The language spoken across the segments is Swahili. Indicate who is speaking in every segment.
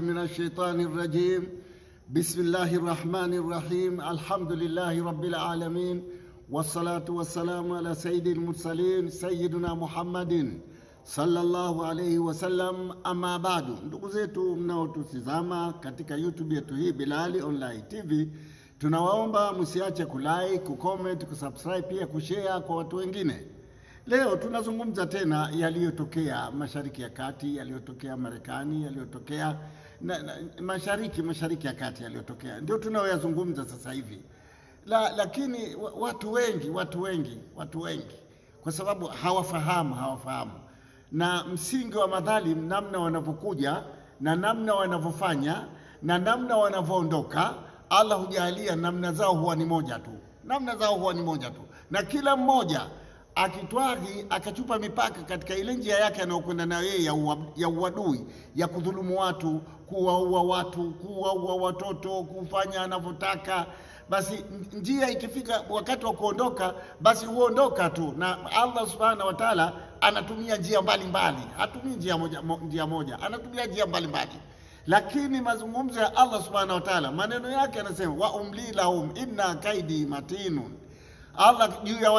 Speaker 1: من الشيطان الرجيم. بسم الله الرحمن الرحيم. الحمد لله رب العالمين، والصلاة والسلام على سيد المرسلين سيدنا Muhammadin sallallahu alayhi wasallam. Ama bado, ndugu zetu mnaotutizama katika YouTube yetu hii Bilali Online TV, tunawaomba msiache kulike, kucomment, kusubscribe, pia kushare kwa watu wengine. Leo tunazungumza tena yaliyotokea Mashariki ya Kati, yaliyotokea Marekani, yaliyotokea Mashariki ya Kati yaliyotokea. Ndio tunaoyazungumza sasa hivi. Lakini watu wengi kwa sababu hawafahamu na msingi wa madhalim, namna wanavyokuja na namna wanavyofanya na namna wanavyoondoka. Allah hujalia namna zao huwa ni moja tu, na kila mmoja akitwagi akachupa mipaka katika ile njia yake anayokwenda nayo yeye ya uadui, ya kudhulumu watu, kuwaua watu, kuwaua watoto, kufanya anavyotaka. Basi njia ikifika wakati wa kuondoka, basi huondoka tu, na Allah subhanahu wa ta'ala anatumia njia mbalimbali. Hatumii njia moja, anatumia njia mbalimbali. Lakini mazungumzo ya Allah subhanahu wa ta'ala, maneno yake anasema wa umli lahum inna kaidi matinun. Allah juu ya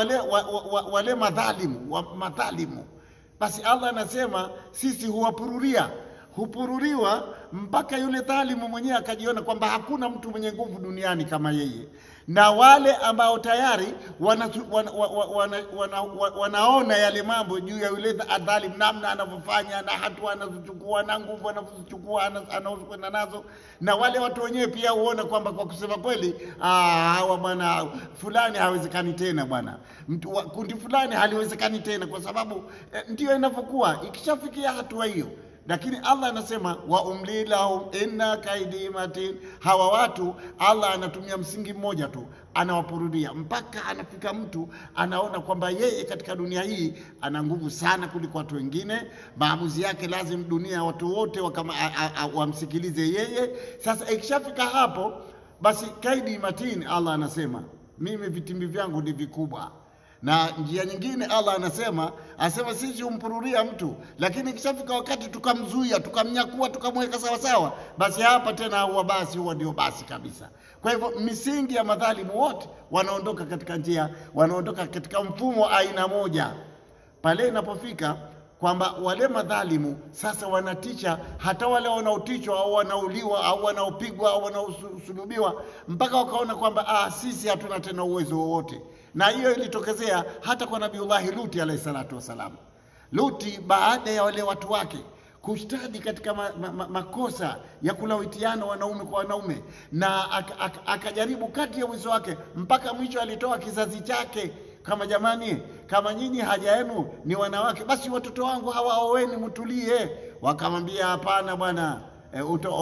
Speaker 1: wale madhalimu, basi Allah anasema sisi hupururiwa mpaka yule dhalimu mwenyewe akajiona kwamba hakuna mtu mwenye nguvu duniani kama yeye, na wale ambao tayari wanaona yale mambo juu ya yule dhalimu, namna anavyofanya na hatua anazochukua na nguvu anazochukua anazokwenda nazo, na wale watu wenyewe pia huona kwamba kwa kusema kweli, hawa bwana fulani hawezekani tena, bwana kundi fulani haliwezekani tena, kwa sababu ndio inavyokuwa ikishafikia hatua hiyo. Lakini Allah anasema wa umli lahum inna kaidi matin. Hawa watu Allah anatumia msingi mmoja tu, anawapurudia mpaka anafika mtu anaona kwamba yeye katika dunia hii ana nguvu sana kuliko watu wengine. Maamuzi yake lazima dunia watu wote wamsikilize yeye. Sasa ikishafika hapo, basi kaidi matin, Allah anasema mimi vitimbi vyangu ni vikubwa. Na njia nyingine Allah anasema sisi humpururia mtu, lakini ikishafika wakati tukamzuia, tukamnyakua, tukamweka sawa, basi hapa tena huwa ndio basi kabisa. Kwa hivyo misingi ya madhalimu wote wanaondoka katika njia, wanaondoka katika mfumo aina moja. Pale inapofika kwamba wale madhalimu sasa wanatisha hata wale wanaotishwa au wanauliwa au wanaopigwa au wanaosulubiwa, mpaka wakaona kwamba sisi hatuna tena uwezo wowote. Na hiyo ilitokezea hata kwa Nabiullahi Luti alayhi salatu wasalam. Luti baada ya wale watu wake kushtadi katika makosa ya kulawitiana wanaume kwa wanaume, na akajaribu kati ya uwezo wake, mpaka mwisho alitoa kizazi chake kama jamani, kama nyinyi haja yenu ni wanawake, basi watoto wangu hawaoweni, mtulie. Wakamwambia hapana bwana,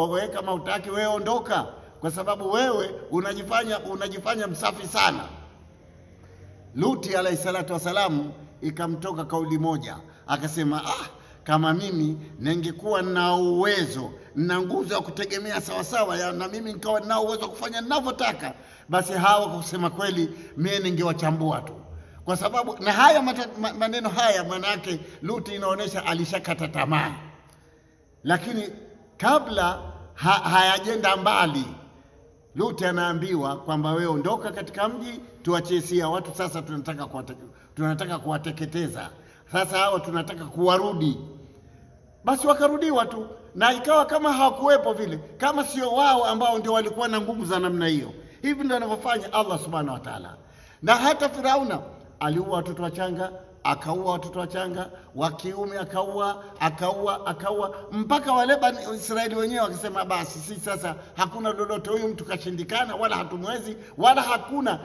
Speaker 1: wewe kama utaki wewe ondoka, kwa sababu wewe unajifanya msafi sana. Luti alayhi salatu wasalam ikamtoka kauli moja, akasema kama mimi ningekuwa na uwezo na nguvu ya kutegemea sawasawa, na mimi nikawa na uwezo kufanya ninavyotaka, basi hawa kusema kweli mimi ningewachambua tu. Kwa sababu na haya maneno haya, maana yake Luti inaonyesha alishakata tamaa. Lakini kabla hayajenda mbali, Luti anaambiwa kwamba wewe ondoka katika mji, tuachie sia watu sasa, tunataka kuwateketeza. Sasa hawa tunataka kuwarudi. Basi wakarudiwa tu, na ikawa kama hawakuwepo vile, kama sio wao ambao ndio walikuwa na nguvu za namna hiyo. Hivi ndio anavyofanya Allah subhanahu wa ta'ala. Na hata Firauna aliua watoto wachanga, akaua watoto wachanga wa kiume, akaua mpaka wale Israeli wenyewe wakisema basi sisi sasa hakuna lolote, huyu mtu kashindikana, wala hatumwezi, wala hakuna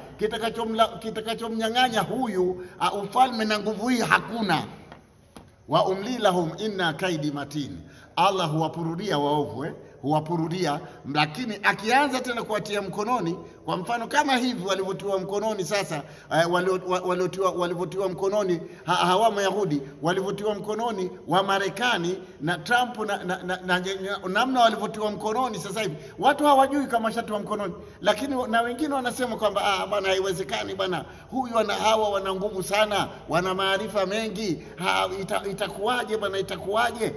Speaker 1: kitakachomnyang'anya huyu ufalme na nguvu hii, hakuna. Wa umli lahum inna kaidi matin. Allah huwapurudia waovu, huwapurudia, lakini akianza tena kuwatia mkononi, kwa mfano kama hivi walivyotiwa mkononi sasa, walivyotiwa mkononi hawa Mayahudi, walivyotiwa mkononi wa Marekani na Trump, na namna walivyotiwa mkononi sasa hivi, watu hawajui kama shatiwa mkononi. Lakini na wengine wanasema kwamba bwana haiwezekani bwana, huyu hawa wana nguvu sana, wana maarifa mengi, itakuwaje bwana, itakuwaje?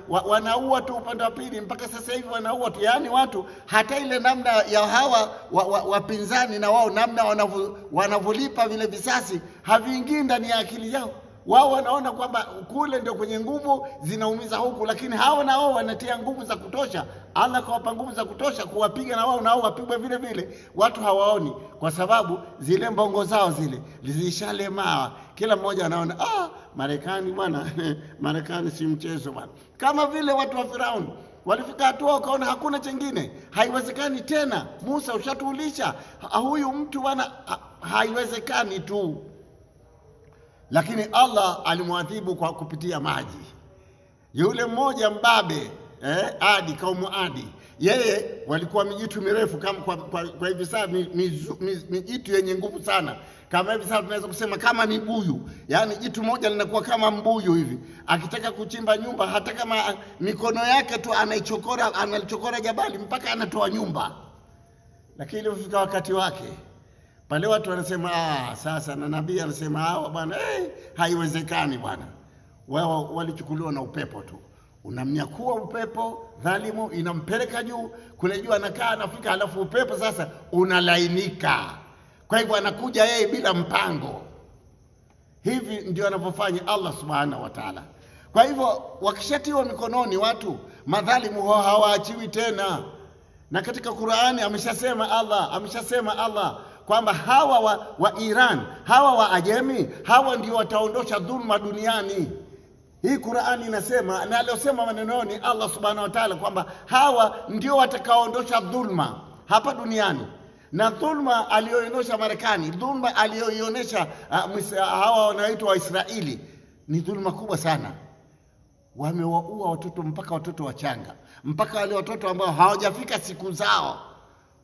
Speaker 1: Wanaua tu upande wa pili, mpaka sasa sasa hivi wanaua tu, yaani watu hata ile namna ya hawa wapinzani na wao namna wanavyolipa vile visasi haviingii ndani ya akili yao. Wao wanaona kwamba kule ndio kwenye nguvu zinaumiza huku, lakini hao na wao wanatia nguvu za kutosha. Allah kawapa nguvu za kutosha kuwapiga na wao nao wapigwe vile vile. Watu hawaoni kwa sababu zile mbongo zao zile zilishalemaa. Kila mmoja anaona Marekani bwana Marekani si mchezo bwana. Kama vile watu wa Firauni walifika hatua wakaona hakuna chengine, haiwezekani tena. Musa, ushatuulisha huyu mtu bwana, haiwezekani tu. Lakini Allah alimwadhibu kwa kupitia maji. Yule mmoja mbabe Adi, kaumu Adi, yeye walikuwa mijitu mirefu kama kwa hivi sasa mijitu yenye nguvu sana. Kama hivi sasa tunaweza kusema kama mibuyu, yaani jitu moja linakuwa kama mbuyu hivi. Akitaka kuchimba nyumba, hata kama mikono yake tu analichokora jabali mpaka anatoa nyumba. Lakini ilifika wakati wake pale watu wanasema sasa, na nabii anasema hawa bwana haiwezekani bwana. Wao walichukuliwa na upepo tu, unamnyakua upepo dhalimu, inampeleka juu kule juu, anakaa anafika, halafu upepo sasa unalainika. Kwa hivyo anakuja yeye bila mpango. Hivi ndio anavyofanya Allah subhanahu wa ta'ala. Kwa hivyo wakishatiwa mikononi watu madhalimu hawaachiwi tena. Na katika Qur'ani ameshasema Allah kwamba hawa wa Iran, hawa wa Ajemi, hawa ndio wataondosha dhulma duniani. Hii Qur'ani inasema, na aliyosema maneno ni Allah subhanahu wa ta'ala, kwamba hawa ndio watakaoondosha dhulma hapa duniani. Na dhulma aliyoionyesha Marekani, dhulma aliyoionyesha hawa wanaoitwa Waisraeli ni dhulma kubwa sana. Wamewaua watoto, mpaka watoto wachanga, mpaka wale watoto ambao hawajafika siku zao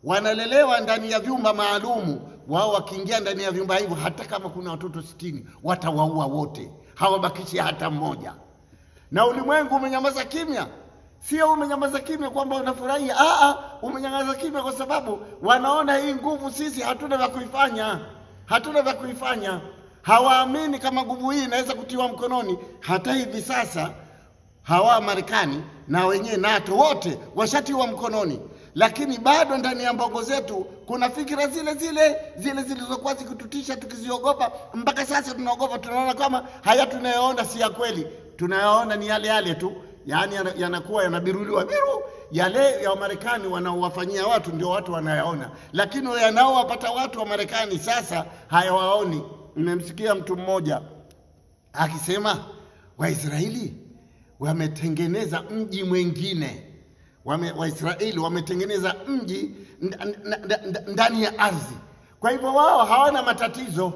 Speaker 1: wanalelewa ndani ya vyumba maalumu. Wao wakiingia ndani ya vyumba hivyo, hata kama kuna watoto 60 watawaua wote, hawabakishi hata mmoja. Na ulimwengu umenyamaza kimya. Sio umenyamaza kimya kwamba unafurahia, umenyamaza kimya kwa sababu wanaona hii nguvu sisi hatuna vya kuifanya. Hawaamini kama nguvu hii inaweza kutiwa mkononi. Hata hivi sasa hawa Marekani na wenyewe NATO wote washatiwa mkononi, lakini bado ndani ya mbongo zetu kuna fikira zile zilizokuwa zikitutisha, tukiziogopa mpaka sasa tunaogopa. Tunaona kama haya tunayoona si ya kweli, tunayoona ni yale tu, yaani yanakuwa yanabiruliwa biru. Yale ya Marekani wanaowafanyia watu ndio watu wanayaona, lakini yanaowapata watu wa Marekani sasa hayawaoni. Nimemsikia mtu mmoja akisema Waisraeli wametengeneza mji mwingine, Waisraeli wametengeneza mji ndani ya ardhi. Kwa hivyo wao hawana matatizo.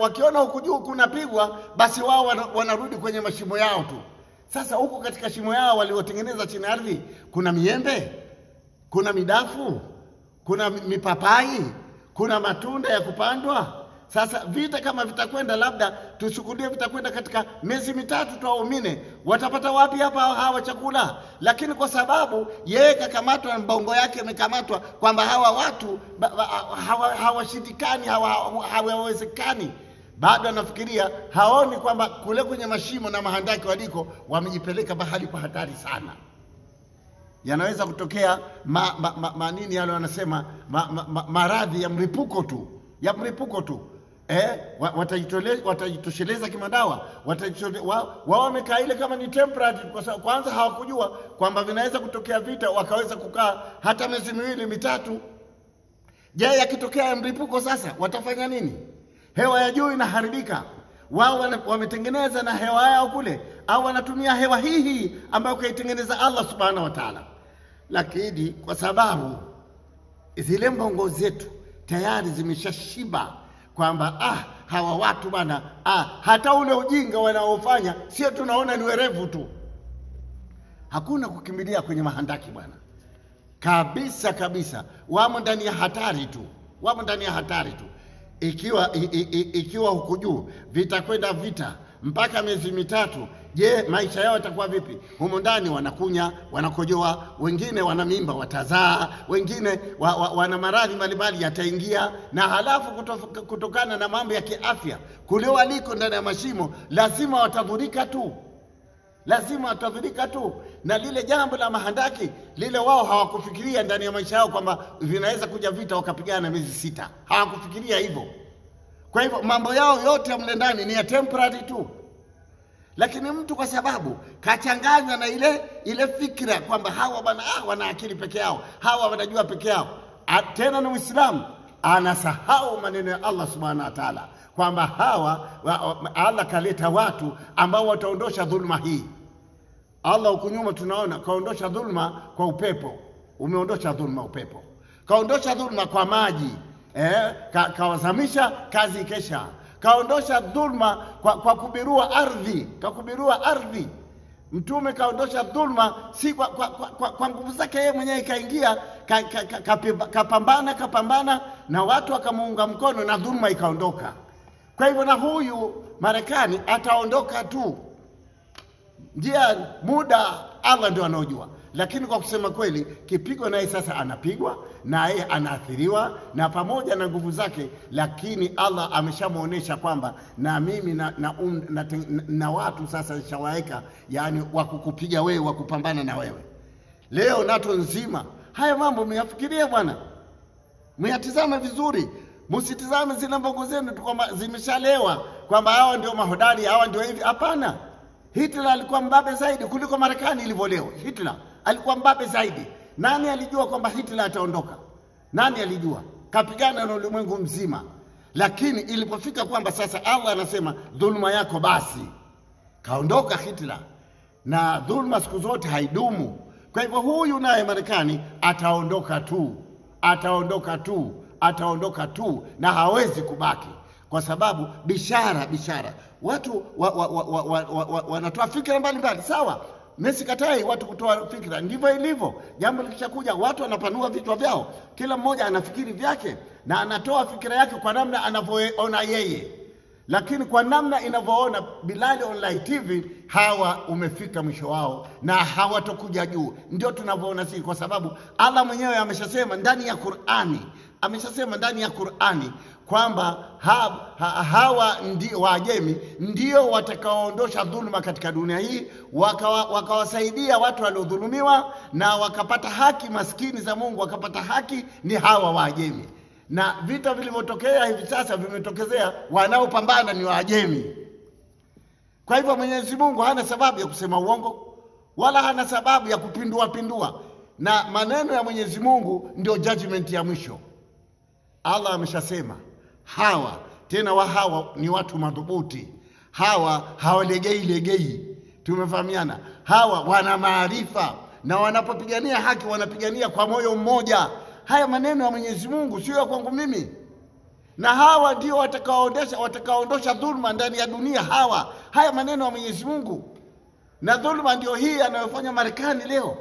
Speaker 1: Wakiona huku juu kunapigwa, basi wao wanarudi kwenye mashimo yao tu. Sasa huko katika shimo yao waliotengeneza chini ya ardhi kuna miembe, kuna midafu, kuna mipapai, kuna matunda ya kupandwa. Sasa vita kama vitakwenda, labda tuchukulie vitakwenda katika miezi 3 au 4, watapata wapi hapa hawa chakula? Lakini kwa sababu yeye kakamatwa, mbongo yake imekamatwa kwamba hawa watu hawashindikani, hawawezekani, bado anafikiria, haoni kwamba kule kwenye mashimo na mahandaki waliko wamejipeleka bahali kwa hatari sana. Yanaweza kutokea nini yale wanasema maradhi ya mlipuko tu. Watajitosheleza kimadawa, wao wamekaa ile kama ni temporary, kwa sababu kwanza hawakujua kwamba vinaweza kutokea vita, wakaweza kukaa hata miezi 2 mitatu. Je, yakitokea mlipuko sasa watafanya nini? Hewa ya juu inaharibika. Wao wametengeneza na hewa yao kule, au wanatumia hewa hii ambayo kaitengeneza Allah subhanahu wa ta'ala. Lakini kwa sababu zile mbongo zetu tayari zimeshashiba kwamba hawa watu bana, hata ule ujinga wanaofanya sio tunaona ni werevu tu. Hakuna kukimbilia kwenye mahandaki bwana, kabisa. Wamo ndani ya hatari tu. Ikiwa huku juu vitakwenda vita mpaka miezi 3, je, maisha yao yatakuwa vipi? Humo ndani wanakunya, wanakojoa, wengine wana mimba watazaa, wengine wana maradhi mbalimbali yataingia. Na halafu kutokana na mambo ya kiafya kule waliko ndani ya mashimo, lazima watadhurika tu. Na lile jambo la mahandaki lile, wao hawakufikiria ndani ya maisha yao kwamba vinaweza kuja vita wakapigana miezi 6. Hawakufikiria hivyo. Kwa hivyo mambo yao yote mle ndani ni ya temporary tu. Lakini mtu kwa sababu kachanganywa na ile fikra kwamba hawa bwana wana akili peke yao, hawa wanajua peke yao, tena na Muislamu anasahau maneno ya Allah subhanahu wa ta'ala kwamba hawa Allah kaleta watu ambao wataondosha dhulma hii. Allah huko nyuma tunaona kaondosha dhulma kwa upepo, umeondosha dhulma upepo, kaondosha dhulma kwa maji, kawazamisha kazi ikesha, kaondosha dhulma kwa kubirua ardhi, kakubirua ardhi. Mtume kaondosha dhulma si kwa nguvu zake yeye mwenyewe, kaingia kapambana na watu wakamuunga mkono na dhulma ikaondoka. Kwa hivyo na huyu Marekani ataondoka tu, ndia muda Allah ndio anaojua. Lakini kwa kusema kweli, kipigo naye sasa anapigwa na yeye anaathiriwa na pamoja na nguvu zake, lakini Allah ameshamuonesha kwamba na mimi na watu sasa nishawaeka, yani wakukupiga wewe, wakupambana na wewe. Leo NATO nzima haya mambo myafikiria bwana, myatizame vizuri, msitizame zile mbogo zenu tu kwamba zimeshalewa kwamba hawa ndio mahodari, hawa ndio hivi. Hapana, Hitler alikuwa mbabe zaidi kuliko Marekani ilivyolewa. Hitler alikuwa mbabe zaidi. Nani alijua kwamba Hitler ataondoka? Nani alijua? Kapigana na ulimwengu mzima. Lakini ilipofika kwamba sasa Allah anasema dhulma yako, basi kaondoka Hitler, na dhulma siku zote haidumu. Kwa hivyo huyu naye Marekani ataondoka tu, na hawezi kubaki, kwa sababu bishara watu wanatoa fikra mbalimbali. Sawa, Mesikatai watu kutoa fikra, ndivyo ilivyo. Jambo likishakuja watu wanapanua vichwa vyao, kila mmoja anafikiri vyake na anatoa fikra yake kwa namna anavyoona yeye. Lakini kwa namna inavyoona Bilali Online TV, hawa umefika mwisho wao na hawatokuja juu. Ndio tunavyoona sisi, kwa sababu Allah mwenyewe ameshasema ndani ya Qur'ani kwamba hawa ndio Waajemi ndio watakaoondosha dhuluma katika dunia hii, wakawasaidia watu waliodhulumiwa na wakapata haki. Maskini za Mungu wakapata haki ni hawa Waajemi, na vita vilivyotokea hivi sasa vimetokezea wanaopambana ni Waajemi. Kwa hivyo Mwenyezi Mungu hana sababu ya kusema uongo wala hana sababu ya kupindua, na maneno ya Mwenyezi Mungu ndio judgment ya mwisho. Allah ameshasema hawa ni watu madhubuti, hawa hawalegei. Tumefahamiana, hawa wana maarifa na wanapopigania haki wanapigania kwa moyo mmoja. Haya maneno ya Mwenyezi Mungu sio ya kwangu mimi, na hawa ndio watakaoondosha dhulma ndani ya dunia. Haya maneno ya Mwenyezi Mungu, na dhulma ndio hii anayofanya Marekani leo.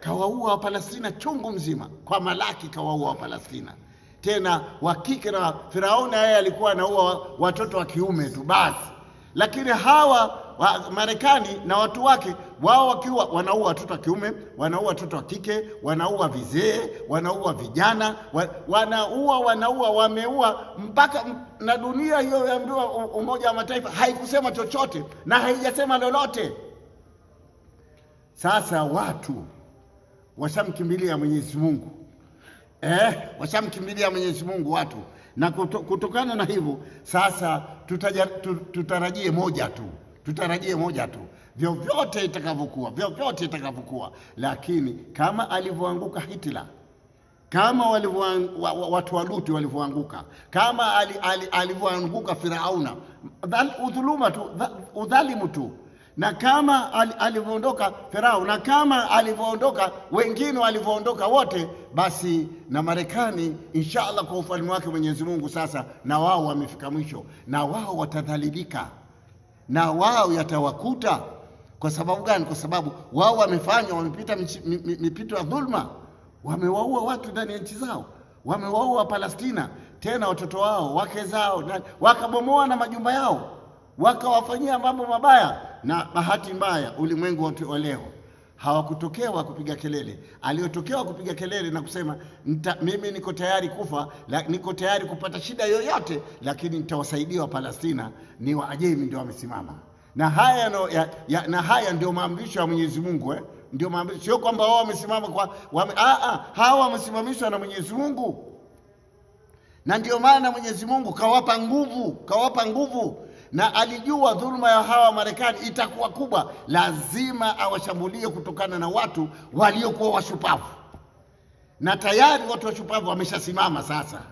Speaker 1: Kawaua Wapalestina chungu mzima, kwa malaki kawaua Wapalestina, tena wa kike. Na Firauni yeye alikuwa anaua watoto wa kiume tu basi, lakini hawa Marekani na watu wake wao wakiwa wanaua watoto wa kiume, wanaua watoto wa kike, wanaua vizee, wanaua vijana, wanaua, wameua mpaka, na dunia hiyo ya Umoja wa Mataifa haikusema chochote na haijasema lolote. Sasa watu washamkimbilia Mwenyezi Mungu, washamkimbilia Mwenyezi Mungu watu, na kutokana na hivyo sasa tutarajie moja tu, vyovyote itakavyokuwa. Lakini kama alivyoanguka Hitler, kama watu wa Luti walivyoanguka, kama alivyoanguka Firauna, udhalimu tu, na kama alivyoondoka Farao, na kama alivyoondoka wengine walivyoondoka wote, basi na Marekani inshallah kwa ufalme wake Mwenyezi Mungu sasa na wao wamefika mwisho, na wao watadhalilika, na wao yatawakuta. Kwa sababu gani? Kwa sababu wao wamepita mipito ya dhulma, wamewaua watu ndani ya nchi zao, wamewaua Palestina, tena watoto wao, wake zao, wakabomoa na majumba yao, wakawafanyia mambo mabaya. Na bahati mbaya ulimwengu wote wa leo hawakutokea kupiga kelele. Aliyotokea kupiga kelele na kusema mimi niko tayari kufa, niko tayari kupata shida yoyote, lakini nitawasaidia wa Palestina, ni Waajemi ndio wamesimama. Na haya no, na haya ndio maamrisho ya Mwenyezi Mungu ndio maamrisho, sio kwamba wao wamesimama hawa wamesimamishwa na Mwenyezi Mungu. Na ndio maana Mwenyezi Mungu kawapa nguvu, na alijua dhuluma ya hawa Marekani itakuwa kubwa, lazima awashambulie kutokana na watu waliokuwa washupavu, na tayari watu washupavu wameshasimama sasa,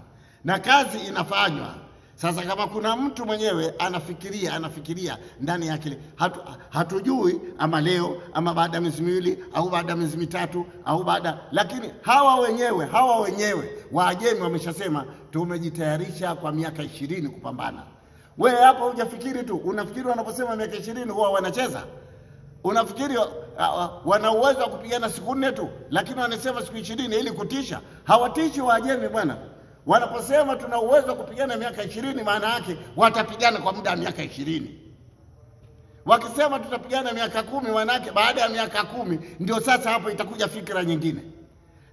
Speaker 1: na kazi inafanywa sasa. Kama kuna mtu mwenyewe anafikiria ndani ya akili, hatujui ama leo ama baada ya miezi miwili au baada ya miezi mitatu au lakini hawa wenyewe Waajemi wameshasema tumejitayarisha kwa miaka 20 kupambana. Wewe hapa hujafikiri tu, unafikiri wanaposema miaka 20 huwa wanacheza? Unafikiri wana uwezo wa kupigana siku 4 tu, lakini wanasema siku 20 ili kutisha? Hawatishi Waajemi bwana. Wanaposema tuna uwezo wa kupigana miaka 20, maana yake watapigana kwa muda wa miaka 20. Wakisema tutapigana miaka 10, maana yake baada ya miaka 10 ndio sasa hapo itakuja fikra nyingine.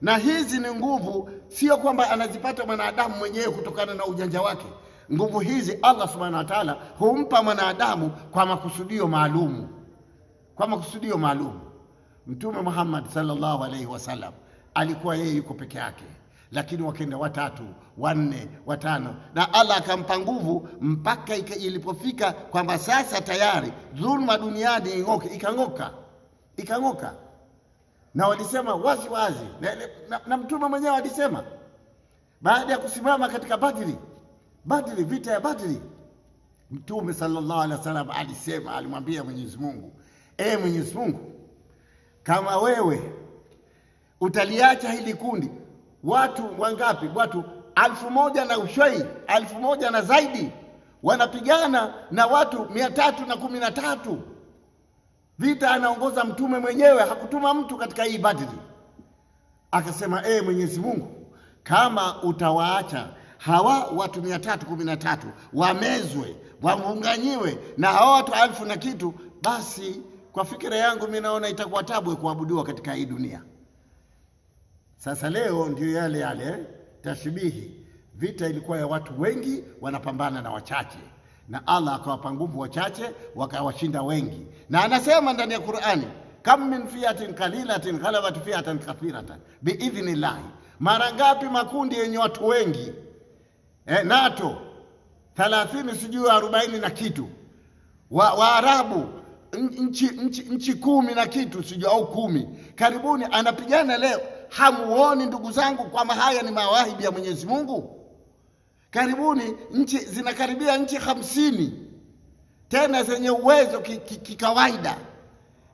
Speaker 1: Na hizi ni nguvu, sio kwamba anazipata mwanadamu mwenyewe kutokana na ujanja wake. Nguvu hizi Allah subhanahu wa ta'ala humpa mwanadamu kwa makusudio maalum. Mtume Muhammad sallallahu alaihi wasallam alikuwa yeye yuko peke yake, lakini wakenda 3, 4, 5, na Allah akampa nguvu mpaka ilipofika kwamba sasa tayari dhulma duniani ikang'oka. Na walisema wazi na mtume mwenyewe alisema baada ya kusimama katika Badri, vita ya Badri, Mtume sallallahu alaihi wasallam alimwambia Mwenyezi Mungu, Mwenyezi Mungu, kama wewe utaliacha hili kundi, watu wangapi? Watu 1000 na ushwei, 1000 na zaidi, wanapigana na watu 313. Vita anaongoza mtume mwenyewe, hakutuma mtu katika hii Badri. Akasema Mwenyezi Mungu, kama utawaacha hawa watu 313 wamezwe, wamunganyiwe na hawa watu 1000 na kitu, basi kwa fikira yangu mimi naona itakuwa tabu kuabudiwa katika hii dunia. Sasa leo ndio yale tashbihi. Vita ilikuwa ya watu wengi wanapambana na wachache, na Allah akawapa nguvu wachache wakawashinda wengi. Na anasema ndani ya Qur'ani, kam min fiatin qalilatin ghalabat fiatan kathiratan biidhnillah. Mara ngapi makundi yenye watu wengi NATO 30 sijui 40 na kitu, Waarabu nchi 10 na kitu sijui au 10 karibuni, anapigana leo. Hamuoni ndugu zangu kwamba haya ni mawahibi ya Mwenyezi Mungu? Karibuni nchi zinakaribia nchi 50 tena zenye uwezo kikawaida,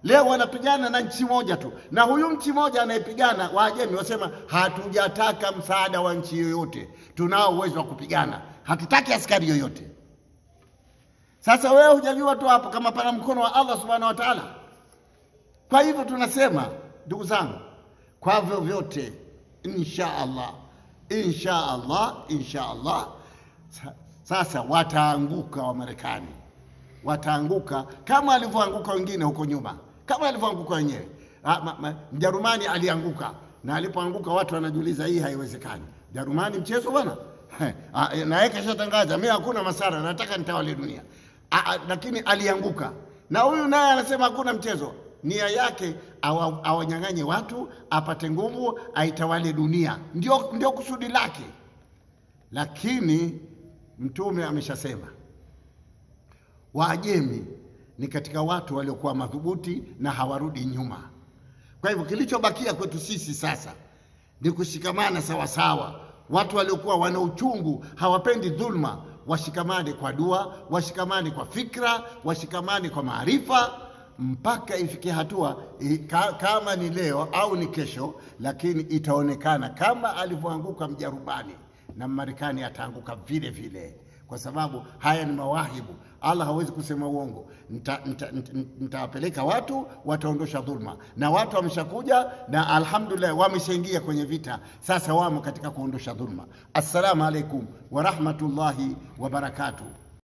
Speaker 1: leo wanapigana na nchi moja tu, na huyu nchi moja anayepigana Waajemi wasema hatujataka msaada wa nchi yoyote, tunao uwezo wa kupigana, hatutaki askari yoyote. Sasa wewe hujajua tu hapo kama pana mkono wa Allah subhanahu wa ta'ala. Kwa hivyo tunasema ndugu zangu, kwa vyovyote insha Allah sasa wataanguka wa Marekani, wataanguka kama alivyoanguka wengine huko nyuma, kama alivyoanguka wenyewe. Mjerumani alianguka, na alipoanguka watu wanajiuliza hii haiwezekani. Mjerumani mchezo bwana, na yeye kashatangaza mimi hakuna masara, nataka nitawale dunia, lakini alianguka. Na huyu naye anasema hakuna mchezo, nia yake awanyang'anye watu, apate nguvu, aitawale dunia, ndio kusudi lake. Lakini mtume ameshasema Waajemi ni katika watu waliokuwa madhubuti na hawarudi nyuma. Kwa hivyo kilichobakia kwetu sisi sasa ni kushikamana sawasawa. Watu waliokuwa wana uchungu, hawapendi dhulma, washikamane kwa dua, washikamane kwa fikra, washikamane kwa maarifa, mpaka ifike hatua kama ni leo au ni kesho, lakini itaonekana kama alivyoanguka Mjerumani na Marekani ataanguka vile vile, kwa sababu haya ni mawahibu. Allah hawezi kusema uongo. Nitawapeleka watu, wataondosha dhulma, na watu wameshakuja na alhamdulillah wameshaingia kwenye vita, sasa wamo katika kuondosha dhulma. Assalamu alaikum wa rahmatullahi wa barakatuh.